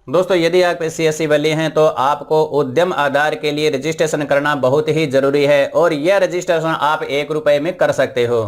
दोस्तों यदि आप CSE वाले हैं तो आपको उद्यम आधार के लिए रजिस्ट्रेशन करना बहुत ही जरूरी है और यह रजिस्ट्रेशन आप 1 रुपए में कर सकते हो।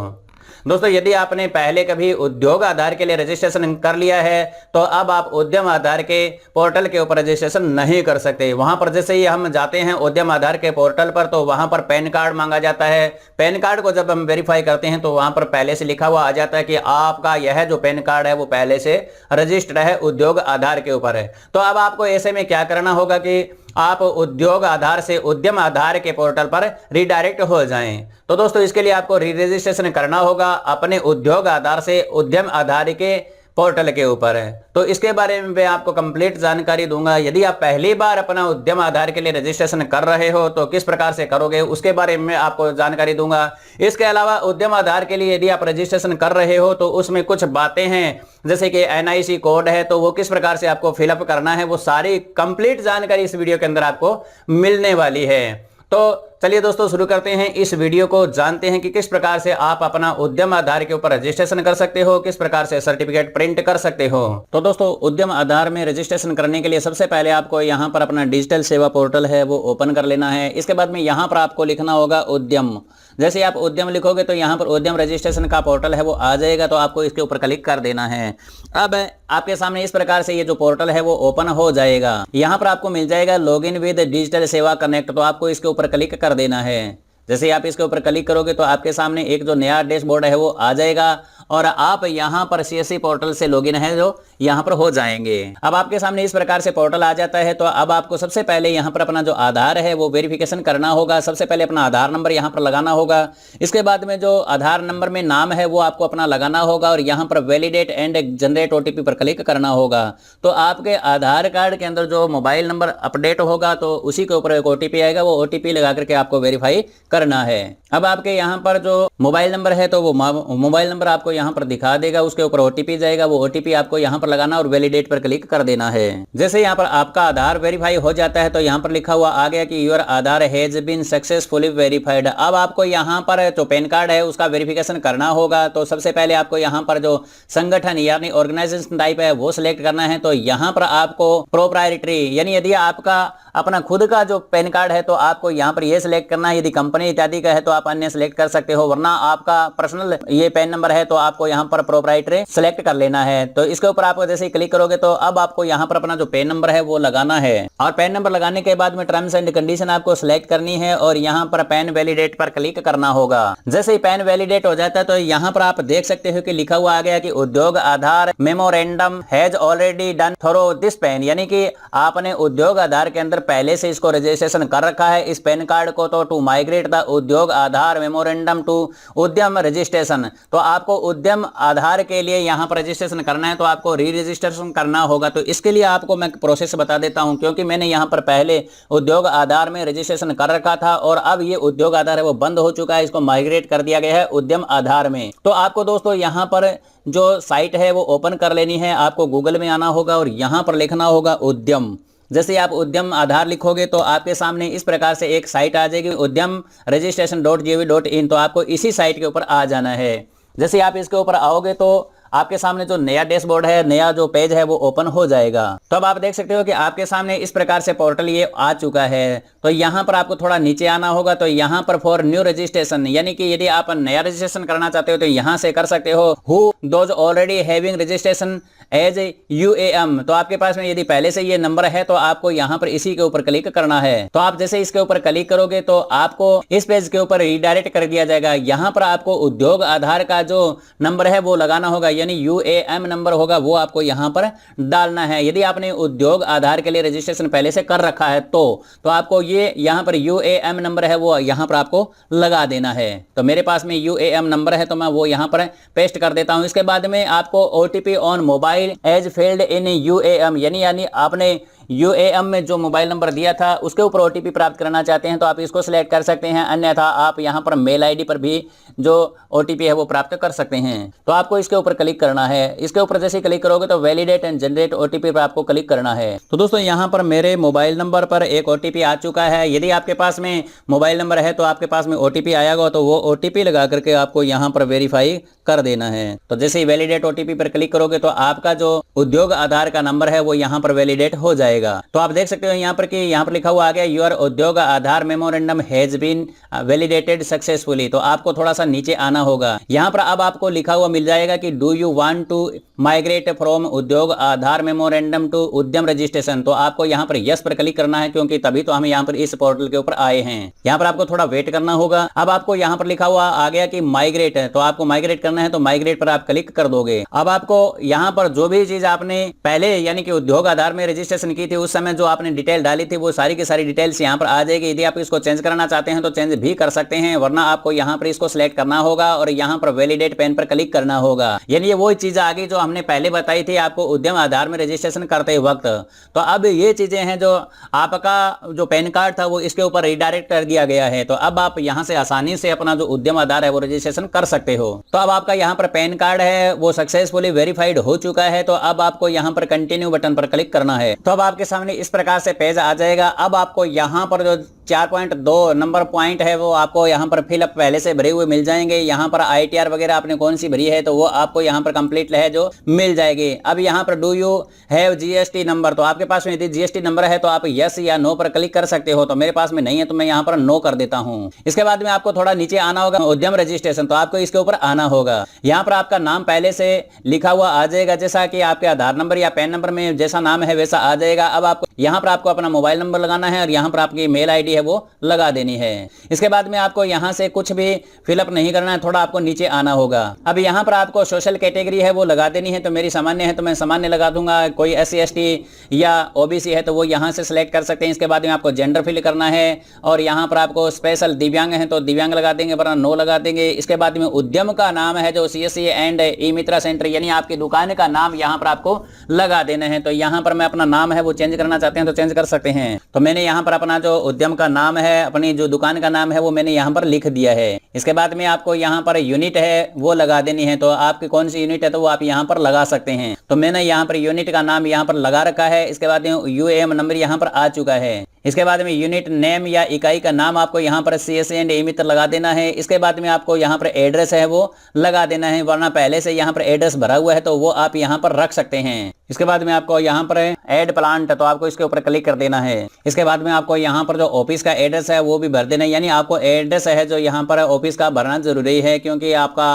दोस्तों यदि आपने पहले कभी उद्योग आधार के लिए रजिस्ट्रेशन कर लिया है तो अब आप उद्यम आधार के पोर्टल के ऊपर रजिस्ट्रेशन नहीं कर सकते। वहां पर जैसे ही हम जाते हैं उद्यम आधार के पोर्टल पर तो वहां पर पैन कार्ड मांगा जाता है। पैन कार्ड को जब हम वेरीफाई करते हैं तो वहां पर पहले से लिखा हुआ आ जाता है कि आपका यह जो पैन कार्ड है वो पहले से रजिस्टर्ड है उद्योग आधार के ऊपर है। तो अब आपको ऐसे में क्या करना होगा कि आप उद्योग आधार से उद्यम आधार के पोर्टल पर रिडायरेक्ट हो जाएं। तो दोस्तों इसके लिए आपको री रजिस्ट्रेशन करना होगा अपने उद्योग आधार से उद्यम आधार के पोर्टल के ऊपर है। तो इसके बारे में मैं आपको कंप्लीट जानकारी दूंगा। यदि आप पहली बार अपना उद्यम आधार के लिए रजिस्ट्रेशन कर रहे हो तो किस प्रकार से करोगे उसके बारे में आपको जानकारी दूंगा। इसके अलावा उद्यम आधार के लिए यदि आप रजिस्ट्रेशन कर रहे हो तो उसमें कुछ बातें हैं जैसे कि NIC कोड है तो वो किस प्रकार से आपको फिलअप करना है, वो सारी कंप्लीट जानकारी इस वीडियो के अंदर आपको मिलने वाली है। तो चलिए दोस्तों शुरू करते हैं इस वीडियो को, जानते हैं कि किस प्रकार से आप अपना उद्यम आधार के ऊपर रजिस्ट्रेशन कर सकते हो, किस प्रकार से सर्टिफिकेट प्रिंट कर सकते हो। तो दोस्तों उद्यम आधार में रजिस्ट्रेशन करने के लिए सबसे पहले आपको यहां पर अपना डिजिटल सेवा पोर्टल है वो ओपन कर लेना है। इसके बाद में यहां पर आपको लिखना होगा उद्यम। जैसे आप उद्यम लिखोगे तो यहाँ पर उद्यम रजिस्ट्रेशन का पोर्टल है वो आ जाएगा, तो आपको इसके ऊपर क्लिक कर देना है। अब आपके सामने इस प्रकार से ये जो पोर्टल है वो ओपन हो जाएगा। यहाँ पर आपको मिल जाएगा लॉगिन विद डिजिटल सेवा कनेक्ट, तो आपको इसके ऊपर क्लिक कर देना है। जैसे ही आप इसके ऊपर क्लिक करोगे तो आपके सामने एक जो नया डैशबोर्ड है वो आ जाएगा और आप यहां पर CSE पोर्टल से लॉगिन है जो यहां पर हो जाएंगे। अब आपके सामने इस प्रकार से पोर्टल आ जाता है तो अब आपको सबसे पहले यहां पर अपना जो आधार है वो वेरिफिकेशन करना होगा। सबसे पहले अपना आधार नंबर यहां पर लगाना होगा। इसके बाद में जो आधार नंबर में नाम है वो आपको अपना लगाना होगा और यहां पर वैलिडेट एंड जनरेट OTP पर क्लिक करना होगा। तो आपके आधार कार्ड के अंदर जो मोबाइल नंबर अपडेट होगा तो उसी के ऊपर एक OTP आएगा, वो OTP लगा करके आपको वेरीफाई करना है। अब आपके यहाँ पर जो मोबाइल नंबर है तो वो मोबाइल नंबर आपको यहाँ पर दिखा देगा, उसके ऊपर OTP जाएगा, वो OTP आपको यहाँ पर लगाना और वैलिडेट पर क्लिक कर देना है। जैसे यहाँ पर आपका आधार वेरीफाई हो जाता है तो यहाँ पर लिखा हुआ आ गया कि your Aadhaar has been successfully verified. अब आपको यहाँ पर जो पैन कार्ड है उसका वेरिफिकेशन करना होगा। तो सबसे पहले आपको यहाँ पर जो संगठन यानी ऑर्गेनाइजेशन टाइप है वो सिलेक्ट करना है। तो यहाँ पर आपको प्रोप्राइटरी यानी यदि आपका अपना खुद का जो पैन कार्ड है तो आपको यहाँ पर ये सिलेक्ट करना है। यदि कंपनी इत्यादि का है तो आप अन्य सिलेक्ट कर सकते हो, वरना आपका पर्सनल ये पैन नंबर है तो आपको यहाँ पर प्रोप्राइटरी सिलेक्ट कर लेना है। तो इसके ऊपर आपको जैसे ही क्लिक करोगे तो अब आपको यहाँ पर अपना जो पैन नंबर है वो लगाना है और पैन नंबर लगाने के बाद में टर्म्स एंड कंडीशन आपको सिलेक्ट करनी है और यहाँ पर पैन वैलिडेट पर क्लिक करना होगा। जैसे ही पैन वैलिडेट हो जाता है तो यहाँ पर आप देख सकते हो कि लिखा हुआ आ गया कि Udyog Aadhaar memorandum has already done through this PAN, यानी कि आपने उद्योग आधार के अंदर पहले से इसको रजिस्ट्रेशन कर रखा है इस पैन कार्ड को। तो टू माइग्रेट द उद्योग Aadhaar memorandum to Udyam registration, तो आपको उद्यम आधार के लिए यहाँ पर रजिस्ट्रेशन करना है तो आपको री रजिस्ट्रेशन करना होगा। तो इसके लिए आपको मैं प्रोसेस बता देता हूँ, क्योंकि मैंने यहाँ पर पहले उद्योग आधार में रजिस्ट्रेशन कर रखा था और अब ये उद्योग आधार है वो बंद हो चुका है, इसको माइग्रेट कर दिया गया है उद्यम आधार में। तो आपको दोस्तों यहाँ पर जो साइट है वो ओपन कर लेनी है। आपको गूगल में आना होगा और यहाँ पर लिखना होगा उद्यम। जैसे आप उद्यम आधार लिखोगे तो आपके सामने इस प्रकार से एक साइट आ जाएगी उद्यम registration.gov.in, तो आपको इसी साइट के ऊपर आ जाना है। जैसे आप इसके ऊपर आओगे तो आपके सामने जो नया डैशबोर्ड है, नया जो पेज है वो ओपन हो जाएगा। तो अब आप देख सकते हो कि आपके सामने इस प्रकार से पोर्टल ये आ चुका है। तो यहाँ पर आपको थोड़ा नीचे आना होगा। तो यहाँ पर फॉर न्यू रजिस्ट्रेशन, यानी कि यदि आप नया रजिस्ट्रेशन करना चाहते हो तो यहाँ से कर सकते हो। Who those already having registration as UAM, तो आपके पास में यदि पहले से ये नंबर है तो आपको यहाँ पर इसी के ऊपर क्लिक करना है। तो आप जैसे इसके ऊपर क्लिक करोगे तो आपको इस पेज के ऊपर रिडायरेक्ट कर दिया जाएगा। यहाँ पर आपको उद्योग आधार का जो नंबर है वो लगाना होगा, यानी UAM नंबर होगा वो आपको यहाँ पर डालना है। यदि आपने उद्योग आधार के लिए रजिस्ट्रेशन पहले से कर रखा है तो आपको ये यहाँ पर UAM नंबर है वो यहाँ पर आपको लगा देना है। तो मेरे पास में UAM नंबर है तो मैं वो यहाँ पर पेस्ट कर देता हूँ। इसके बाद में आपको OTP on mobile as failed in UAM, यानी आपने UAM में जो मोबाइल नंबर दिया था उसके ऊपर OTP प्राप्त करना चाहते हैं तो आप इसको सिलेक्ट कर सकते हैं, अन्यथा आप यहाँ पर मेल ID पर भी जो OTP है वो प्राप्त कर सकते हैं। तो आपको इसके ऊपर क्लिक करना है। इसके ऊपर जैसे क्लिक करोगे तो वैलिडेट एंड जनरेट OTP पर आपको क्लिक करना है। तो दोस्तों यहाँ पर मेरे मोबाइल नंबर पर एक OTP आ चुका है। यदि आपके पास में मोबाइल नंबर है तो आपके पास में OTP आएगा, तो वो OTP लगा करके आपको यहाँ पर वेरीफाई कर देना है। तो जैसे ही वैलिडेट OTP पर क्लिक करोगे तो आपका जो उद्योग आधार का नंबर है वो यहाँ पर वैलिडेट हो जाएगा। तो आप देख सकते हो यहाँ पर कि यहाँ पर लिखा हुआ आ गया your Udyog Aadhaar memorandum has been validated successfully. तो आपको थोड़ा सा नीचे आना होगा। यहाँ पर अब आपको लिखा हुआ मिल जाएगा कि do you want to migrate from Udyog Aadhaar memorandum to Udyam registration. तो आपको यहाँ पर यस पर क्लिक करना है, क्योंकि तभी तो हम यहाँ पर इस पोर्टल के ऊपर आए हैं। यहाँ पर आपको थोड़ा वेट करना होगा। अब आपको यहाँ पर लिखा हुआ आ गया कि माइग्रेट है, तो आपको माइग्रेट करना है, तो माइग्रेट पर आप क्लिक कर दोगे। अब आपको यहाँ पर जो भी चीज आपने पहले यानी कि उद्योग आधार में रजिस्ट्रेशन की थी उस समय जो आपने डिटेल डाली थी वो सारी की सारी डिटेल्स यहाँ पर आ जाएगी। यदि आप इसको चेंज करना चाहते हैं तो चेंज भी कर सकते हैं, वरना आपको यहाँ पर इसको सिलेक्ट करना होगा और यहाँ पर वैलिडेट पेन पर क्लिक करना होगा। यानी ये वो चीज आ गई जो हमने पहले बताई थी आपको उद्यम आधार में रजिस्ट्रेशन करते वक्त। तो अब ये चीजें हैं जो आपका जो पैन कार्ड था वो इसके ऊपर रिडायरेक्ट कर दिया गया है। तो अब आप यहाँ से आसानी से अपना जो उद्यम आधार है वो रजिस्ट्रेशन कर सकते हो। तो अब आपका यहाँ पर पैन कार्ड है वो सक्सेसफुली वेरीफाइड हो चुका है। तो अब आपको यहाँ पर कंटिन्यू बटन पर क्लिक करना है। तो अब आपके सामने इस प्रकार से पेज आ जाएगा। अब आपको यहाँ पर जो 4.2 नंबर पॉइंट है वो आपको यहाँ पर फिलअप पहले से भरे हुए मिल जाएंगे। यहाँ पर ITR वगैरह आपने कौन सी भरी है तो वो आपको यहाँ पर कंप्लीट है जो मिल जाएगी। अब यहाँ पर do you have GST number, तो आपके पास में यदि GST नंबर है तो आप यस या नो पर क्लिक कर सकते हो। तो मेरे पास में नहीं है तो मैं यहाँ पर नो कर देता हूँ। इसके बाद में आपको थोड़ा नीचे आना होगा उद्यम रजिस्ट्रेशन, तो आपको इसके ऊपर आना होगा। यहाँ पर आपका नाम पहले से लिखा हुआ आ जाएगा, जैसा कि आपके आधार नंबर या पैन नंबर में जैसा नाम है वैसा आ जाएगा। अब आपको यहाँ पर आपको अपना मोबाइल नंबर लगाना है और यहाँ पर आपकी मेल ID है वो लगा देनी है। इसके बाद में आपको यहाँ से कुछ भी फिलअप नहीं करना है, थोड़ा आपको नीचे आना होगा। अब यहाँ पर आपको सोशल कैटेगरी है वो लगा देनी है। तो मेरी सामान्य है तो मैं सामान्य लगा दूंगा। कोई SC ST या OBC है तो वो यहाँ से सिलेक्ट कर सकते हैं। इसके बाद में आपको जेंडर फिल करना है और यहाँ पर आपको स्पेशल दिव्यांग है तो दिव्यांग लगा देंगे, वरना नो लगा देंगे। इसके बाद में उद्यम का नाम है जो CSC एंड ई-मित्रा सेंटर यानी आपकी दुकान का नाम यहाँ पर आपको लगा देना है। तो यहाँ पर मैं अपना नाम है वो चेंज करना चाहते हैं तो चेंज कर सकते हैं। तो मैंने यहाँ पर अपना जो उद्यम का नाम है, अपनी जो दुकान का नाम है वो मैंने यहाँ पर लिख दिया है। इसके बाद में आपको यहाँ पर यूनिट है वो लगा देनी है। तो आपकी कौन सी यूनिट है तो वो आप यहाँ पर लगा सकते हैं। तो मैंने यहाँ पर यूनिट का नाम यहाँ पर लगा रखा है। इसके बाद में UAM नंबर यहाँ पर आ चुका है। इसके बाद में यूनिट नेम या इकाई का नाम आपको यहाँ पर CSC एंड ई-मित्र लगा देना है। इसके बाद में आपको यहाँ पर एड्रेस है वो लगा देना है, वरना पहले से यहाँ पर एड्रेस भरा हुआ है तो वो आप यहाँ पर रख सकते हैं। इसके बाद में आपको यहाँ पर ऐड प्लांट, तो आपको इसके ऊपर क्लिक कर देना है। इसके बाद में आपको यहाँ पर जो ऑफिस का एड्रेस है वो भी भर देना है। यानी आपको एड्रेस है जो यहाँ पर ऑफिस का भरना जरूरी है, क्योंकि आपका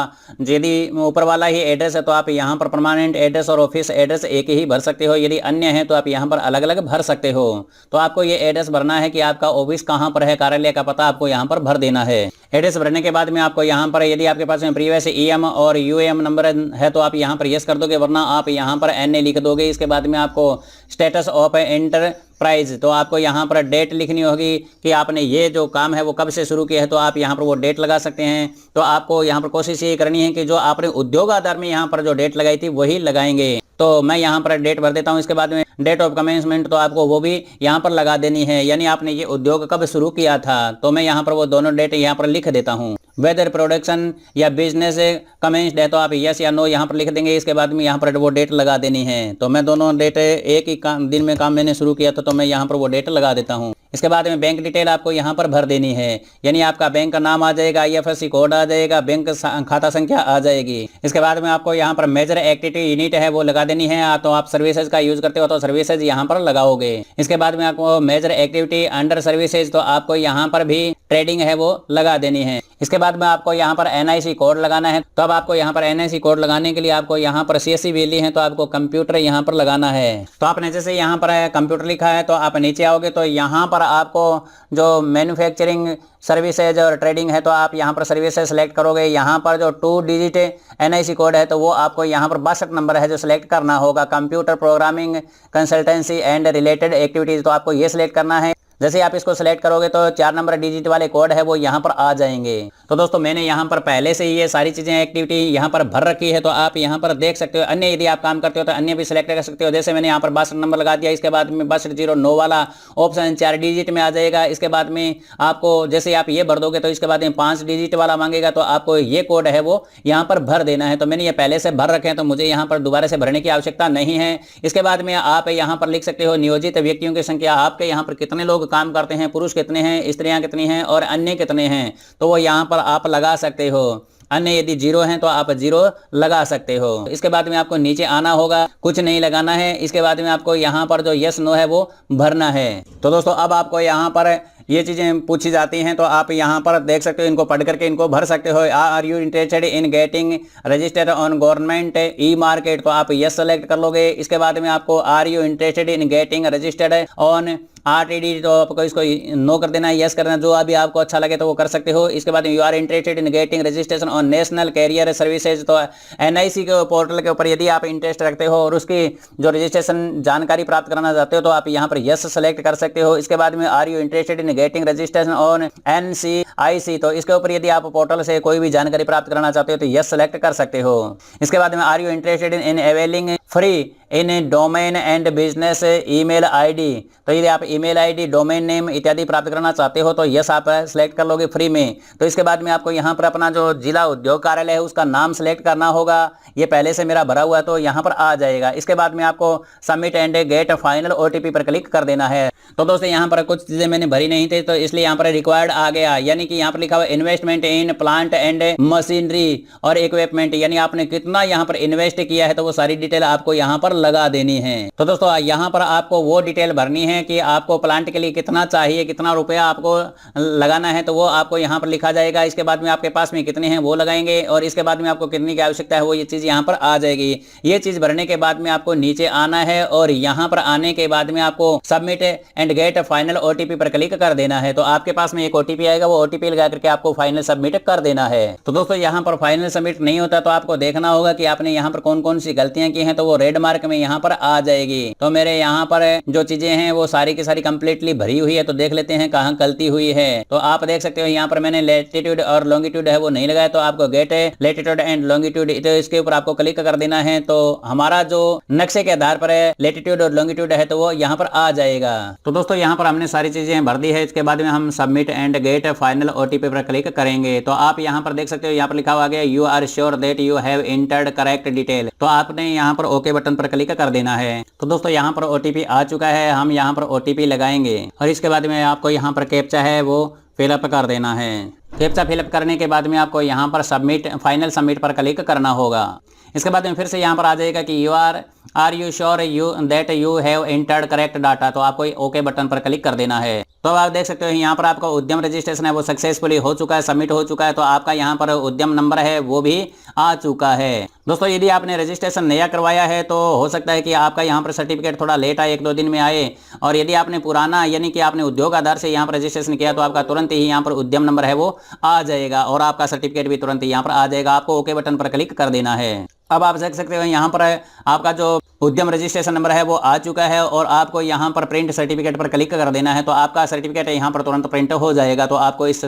यदि ऊपर वाला ही एड्रेस है तो आप यहाँ पर परमानेंट एड्रेस और ऑफिस एड्रेस एक ही भर सकते हो। यदि अन्य है तो आप यहाँ पर अलग अलग भर सकते हो। तो आपको ये एड्रेस भरना है कि आपका ऑफिस कहाँ पर है, कार्यालय का पता आपको यहाँ पर भर देना है। एड्रेस भरने के बाद में आपको यहाँ पर यदि आपके पास में प्रीवियस EM और UAM नंबर है तो आप यहाँ पर यस कर दोगे, वरना आप यहाँ पर NA लिख दोगे। इसके बाद में आपको स्टेटस ऑफ एंटरप्राइज, तो आपको यहाँ पर डेट लिखनी होगी कि आपने ये जो काम है वो कब से शुरू किया है, तो आप यहाँ पर वो डेट लगा सकते हैं। तो आपको यहाँ पर कोशिश ये करनी है कि जो आपने उद्योग आधार में यहाँ पर जो डेट लगाई थी वही लगाएंगे। तो मैं यहाँ पर डेट भर देता हूँ। इसके बाद में डेट ऑफ कमेंसमेंट, तो आपको वो भी यहाँ पर लगा देनी है, यानी आपने ये उद्योग कब शुरू किया था। तो मैं यहाँ पर वो दोनों डेट यहाँ पर लिख देता हूँ। वेदर प्रोडक्शन या बिजनेस कमेंस्ड है तो आप यस या नो यहाँ पर लिख देंगे। इसके बाद में यहाँ पर वो डेट लगा देनी है। तो मैं दोनों डेट एक ही दिन में काम मैंने शुरू किया था तो मैं यहाँ पर वो डेट लगा देता हूँ। इसके बाद में बैंक डिटेल आपको यहाँ पर भर देनी है, यानी आपका बैंक का नाम आ जाएगा, IFSC कोड आ जाएगा, बैंक खाता संख्या आ जाएगी। इसके बाद में आपको यहाँ पर मेजर एक्टिविटी यूनिट है वो लगा देनी है। तो आप सर्विसेज का यूज करते हो तो सर्विसेज यहाँ पर लगाओगे। इसके बाद में आपको मेजर एक्टिविटी अंडर सर्विसेज, तो आपको यहाँ पर भी ट्रेडिंग है वो लगा देनी है। इसके बाद में आपको यहाँ पर NIC कोड लगाना है। तो अब आपको यहाँ पर NIC कोड लगाने के लिए आपको यहाँ पर CSC वैली है तो आपको कंप्यूटर यहाँ पर लगाना है। तो आपने जैसे यहाँ पर कंप्यूटर लिखा है तो आप नीचे आओगे तो यहाँ पर आपको जो मैन्युफैक्चरिंग सर्विसेज और ट्रेडिंग है तो आप यहाँ पर सर्विसेज सेलेक्ट करोगे। यहाँ पर जो 2 डिजिट NIC कोड है तो वो आपको यहाँ पर 62 नंबर है जो सिलेक्ट करना होगा। Computer programming consultancy and related activities, तो आपको ये सिलेक्ट करना है। जैसे आप इसको सिलेक्ट करोगे तो 4 नंबर डिजिट वाले कोड है वो यहाँ पर आ जाएंगे। तो दोस्तों मैंने यहाँ पर पहले से ही ये सारी चीजें एक्टिविटी यहाँ पर भर रखी है, तो आप यहाँ पर देख सकते हो। अन्य यदि आप काम करते हो तो अन्य भी सिलेक्ट कर सकते हो। जैसे मैंने यहाँ पर 62 नंबर लगा दिया, इसके बाद में 6209 वाला ऑप्शन 4 डिजिट में आ जाएगा। इसके बाद में आपको जैसे आप ये भर दोगे तो इसके बाद में 5 डिजिट वाला मांगेगा, तो आपको ये कोड है वो यहाँ पर भर देना है। तो मैंने ये पहले से भर रखे हैं, तो मुझे यहाँ पर दोबारा से भरने की आवश्यकता नहीं है। इसके बाद में आप यहाँ पर लिख सकते हो नियोजित व्यक्तियों की संख्या, आपके यहाँ पर कितने लोग काम करते हैं, पुरुष कितने हैं, स्त्रियां कितनी हैं और अन्य कितने हैं, तो वो यहाँ पर आप लगा सकते हो। अन्य यदि 0 हैं तो आप 0 लगा सकते हो। इसके बाद में आपको नीचे आना होगा, कुछ नहीं लगाना है। इसके बाद में आपको यहाँ पर जो यस नो है वो भरना है। तो दोस्तों अब आपको यहाँ पर ये चीजें पूछी जाती हैं, तो आप यहाँ पर देख सकते हो, इनको पढ़ करके इनको भर सकते हो। Are you interested in getting registered on government e market, तो आप यस सेलेक्ट कर लोगे। इसके बाद में आपको are you interested in getting registered on RTD, तो आपको इसको नो कर देना है, यस करना, जो अभी आपको अच्छा लगे तो वो कर सकते हो। इसके बाद you are interested in getting registration on national career services, तो NIC के पोर्टल के ऊपर यदि आप इंटरेस्ट रखते हो और उसकी जो रजिस्ट्रेशन जानकारी प्राप्त करना चाहते हो तो आप यहाँ पर यस सेलेक्ट कर सकते हो। इसके बाद में are you interested in getting registration on NCIC, तो इसके ऊपर यदि आप पोर्टल से कोई भी जानकारी प्राप्त करना चाहते हो तो यस सेलेक्ट कर सकते हो। इसके बाद में are you interested in availing free in domain and business email ID, तो यदि आप ईमेल आईडी, डोमेन नेम इत्यादि प्राप्त करना चाहते हो तो यस आप सिलेक्ट कर लोगे फ्री में। तो इसके बाद में आपको यहाँ पर अपना जो जिला उद्योग कार्यालय है उसका नाम सिलेक्ट करना होगा। ये पहले से मेरा भरा हुआ है तो यहाँ पर आ जाएगा। इसके बाद में आपको submit and get final OTP पर क्लिक कर देना है। तो दोस्तों यहाँ पर कुछ चीजें मैंने भरी नहीं थी, तो इसलिए यहाँ पर रिक्वायर्ड आ गया, यानी कि यहाँ पर लिखा हुआ investment in plant and machinery और इक्विपमेंट, यानी आपने कितना यहाँ पर इन्वेस्ट किया है, तो वो सारी डिटेल आपको यहाँ पर लगा देनी है। तो दोस्तों यहाँ पर आपको वो डिटेल भरनी है कि आपको प्लांट के लिए कितना चाहिए, कितना रुपया आपको लगाना है, तो वो आपको यहाँ पर लिखा जाएगा। इसके बाद में आपके पास में कितने हैं वो लगाएंगे और इसके बाद में आपको कितने की आवश्यकता है वो ये चीज यहाँ पर आ जाएगी। ये चीज भरने के बाद में आपको नीचे आना है और यहाँ पर आने के बाद में आपको submit and get final OTP पर क्लिक कर देना है। तो आपके पास में एक OTP आएगा, वो OTP लगा करके आपको फाइनल सबमिट कर देना है। तो दोस्तों यहाँ पर फाइनल सबमिट नहीं होता तो आपको देखना होगा कि आपने यहाँ पर कौन कौन सी गलतियां की हैं, तो वो रेड मार्क में यहाँ पर आ जाएगी। तो मेरे यहाँ पर जो चीजें हैं वो सारी की सारी कंप्लीटली भरी हुई है, तो देख लेते हैं कहाँ गलती हुई है। तो आप देख सकते हो यहाँ पर मैंने लैटिट्यूड और लॉन्गिट्यूड है वो नहीं लगाया, तो आपको गेट लैटिट्यूड एंड लॉन्गिट्यूड, तो इसके ऊपर आपको क्लिक कर देना है। तो हमारा जो नक्शे के आधार पर लैटिट्यूड और लॉन्गिट्यूड है तो वो यहाँ पर आ जाएगा। तो दोस्तों यहाँ पर हमने सारी चीजें भर दी है। इसके बाद में हम submit and get final OTP पर क्लिक करेंगे। तो आप यहाँ पर देख सकते हो, यहाँ पर लिखा हुआ गया you are sure that you have entered correct detail, तो आपने यहाँ पर ओके बटन पर क्लिक कर देना है। तो दोस्तों यहाँ पर OTP आ चुका है, हम यहाँ पर OTP लगाएंगे और इसके बाद में आपको यहाँ पर कैप्चा है वो फिलअप कर देना है। कैप्चा फिलअप करने के बाद में आपको यहाँ पर सबमिट फाइनल सबमिट पर क्लिक करना होगा। इसके बाद में फिर से यहाँ पर आ जाएगा कि you are you sure you that you have entered correct data, तो आपको ओके बटन पर क्लिक कर देना है। तो आप देख सकते हो यहाँ पर आपका उद्यम रजिस्ट्रेशन है वो सक्सेसफुली हो चुका है, सबमिट हो चुका है। तो आपका यहाँ पर उद्यम नंबर है वो भी आ चुका है। दोस्तों यदि आपने रजिस्ट्रेशन नया करवाया है तो हो सकता है कि आपका यहाँ पर सर्टिफिकेट थोड़ा लेट आए, 1-2 दिन में आए, और यदि आपने पुराना यानी कि आपने उद्योग आधार से यहाँ पर रजिस्ट्रेशन किया तो आपका तुरंत ही यहाँ पर उद्यम नंबर है वो आ जाएगा और आपका सर्टिफिकेट भी तुरंत ही यहाँ पर आ जाएगा। आपको ओके बटन पर क्लिक कर देना है। अब आप देख सकते हो यहाँ पर आपका जो उद्यम रजिस्ट्रेशन नंबर है वो आ चुका है और आपको यहाँ पर प्रिंट सर्टिफिकेट पर क्लिक कर देना है। तो आपका सर्टिफिकेट यहाँ पर तुरंत प्रिंट हो जाएगा। तो आपको इस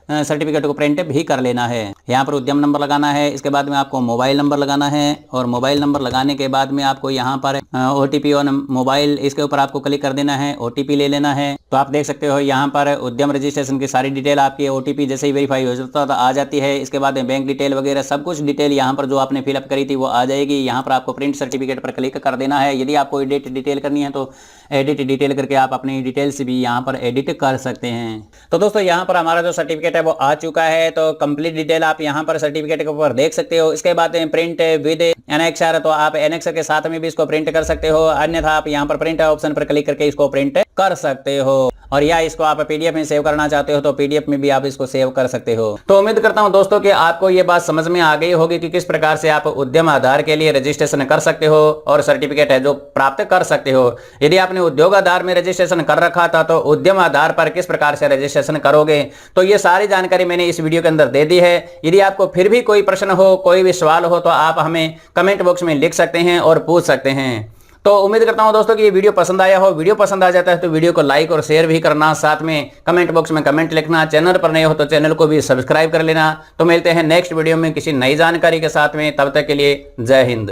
सर्टिफिकेट को प्रिंट भी कर लेना है। यहाँ पर उद्यम नंबर लगाना है, इसके बाद में आपको मोबाइल नंबर लगाना है और मोबाइल नंबर लगाने के बाद में आपको यहाँ पर OTP ऑन मोबाइल, इसके ऊपर आपको क्लिक कर देना है, OTP ले लेना है। तो आप देख सकते हो यहाँ पर उद्यम रजिस्ट्रेशन की सारी डिटेल आपकी OTP जैसे ही वेरीफाई हो जाता है तो आ जाती है। इसके बाद में बैंक डिटेल वगैरह सब कुछ डिटेल यहाँ पर जो आपने फिलअप करी थी वो आ जाएगी। यहाँ पर आपको प्रिंट सर्टिफिकेट पर क्लिक कर देना है। यदि आपको एडिट डिटेल करनी है तो एडिट डिटेल करके आप अपनी डिटेल्स भी यहाँ पर एडिट कर सकते हैं। तो दोस्तों यहाँ पर हमारा जो सर्टिफिकेट है वो आ चुका है। तो कंप्लीट डिटेल आप यहाँ पर सर्टिफिकेट के ऊपर देख सकते हो। इसके बाद प्रिंट विद एनेक्सर, तो आप एनेक्सर के साथ में भी इसको प्रिंट कर सकते हो, अन्यथा आप यहाँ पर प्रिंट ऑप्शन पर क्लिक करके इसको प्रिंट कर सकते हो। और या इसको आप PDF में सेव करना चाहते हो तो PDF में भी आप इसको सेव कर सकते हो। तो उम्मीद करता हूं दोस्तों कि आपको ये बात समझ में आ गई होगी कि किस प्रकार से आप उद्यम आधार के लिए रजिस्ट्रेशन कर सकते हो और सर्टिफिकेट है जो प्राप्त कर सकते हो। यदि आपने उद्योग आधार में रजिस्ट्रेशन कर रखा था तो उद्यम आधार पर किस प्रकार से रजिस्ट्रेशन करोगे, तो ये सारी जानकारी मैंने इस वीडियो के अंदर दे दी है। यदि आपको फिर भी कोई प्रश्न हो, कोई भी सवाल हो तो आप हमें कमेंट बॉक्स में लिख सकते हैं और पूछ सकते हैं। तो उम्मीद करता हूं दोस्तों कि ये वीडियो पसंद आया हो। वीडियो पसंद आ जाता है तो वीडियो को लाइक और शेयर भी करना, साथ में कमेंट बॉक्स में कमेंट लिखना, चैनल पर नए हो तो चैनल को भी सब्सक्राइब कर लेना। तो मिलते हैं नेक्स्ट वीडियो में किसी नई जानकारी के साथ में, तब तक के लिए जय हिंद।